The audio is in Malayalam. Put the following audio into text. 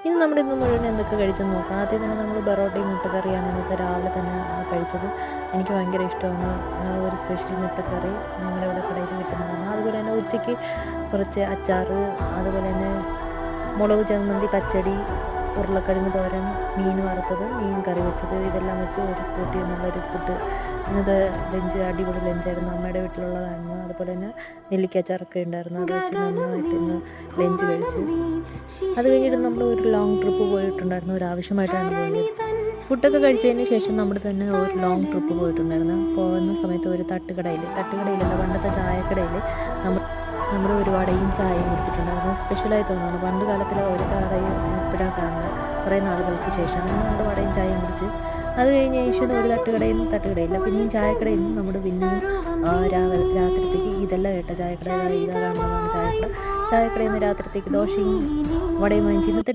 ഇനി നമ്മുടെ ഇന്ന് മുഴുവൻ എന്തൊക്കെ കഴിച്ചെന്ന് നോക്കാം. ആദ്യം തന്നെ നമ്മൾ ബറോട്ടയും മുട്ടക്കറിയാണ് ഇന്നത്തെ രാവിലെ തന്നെ കഴിച്ചത്. എനിക്ക് ഭയങ്കര ഇഷ്ടമാണ് ഒരു സ്പെഷ്യൽ മുട്ടക്കറി ഞങ്ങളുടെ ഇവിടെ കടയിൽ കിട്ടുന്നതാണ്. അതുപോലെ തന്നെ ഉച്ചയ്ക്ക് കുറച്ച് അച്ചാറ്, അതുപോലെ തന്നെ മുളക് ചമ്മന്തി, പച്ചടി, ഉരുളക്കിഴങ്ങ് തോരൻ, മീൻ വറുത്തത്, മീൻ കറി വെച്ചത്, ഇതെല്ലാം വെച്ച് ഒരു കൂട്ടി നല്ലൊരു ഫുഡ്. ഇന്നത്തെ ലഞ്ച് അടിപൊളി ലഞ്ചായിരുന്നു. അമ്മയുടെ വീട്ടിലുള്ളതായിരുന്നു. അതുപോലെ തന്നെ നെല്ലിക്കച്ചാറൊക്കെ ഉണ്ടായിരുന്നു. അത് വെച്ച് നന്നായിട്ട് ഇന്ന് ലഞ്ച് കഴിച്ച് അത് കഴിഞ്ഞിട്ട് നമ്മൾ ഒരു ലോങ് ട്രിപ്പ് പോയിട്ടുണ്ടായിരുന്നു. ഒരു ആവശ്യമായിട്ടാണ് പോയത്. ഫുഡൊക്കെ കഴിച്ചതിന് ശേഷം നമ്മൾ തന്നെ ഒരു ലോങ് ട്രിപ്പ് പോയിട്ടുണ്ടായിരുന്നു. പോകുന്ന സമയത്ത് ഒരു തട്ടുകടയിലല്ല, പണ്ടത്തെ ചായക്കടയിൽ നമ്മൾ ഒരു വടയും ചായയും കുടിച്ചിട്ടുണ്ടായിരുന്നു. സ്പെഷ്യലായി തോന്നുന്നു. പണ്ട് കാലത്തിലെ ഒരു കടയും ഇപ്പോഴാണ് കാണുന്നത്, കുറേ നാളുകൾക്ക് ശേഷം. അങ്ങനെ നമ്മൾ വടയും ചായയും കുടിച്ച് അത് കഴിഞ്ഞ ശേഷം ഒരു തട്ടുകടയില്ല, പിന്നെയും ചായക്കടയിൽ നിന്ന് നമ്മൾ പിന്നെയും രാത്രിത്തേക്ക് ഇതല്ല കേട്ട ചായക്കട, ഇതാ കാണുന്നതാണ് ചായക്കടയിൽ നിന്ന് രാത്രിത്തേക്ക് ദോശയും വടയും വാങ്ങിച്ച് ഇന്നത്തെ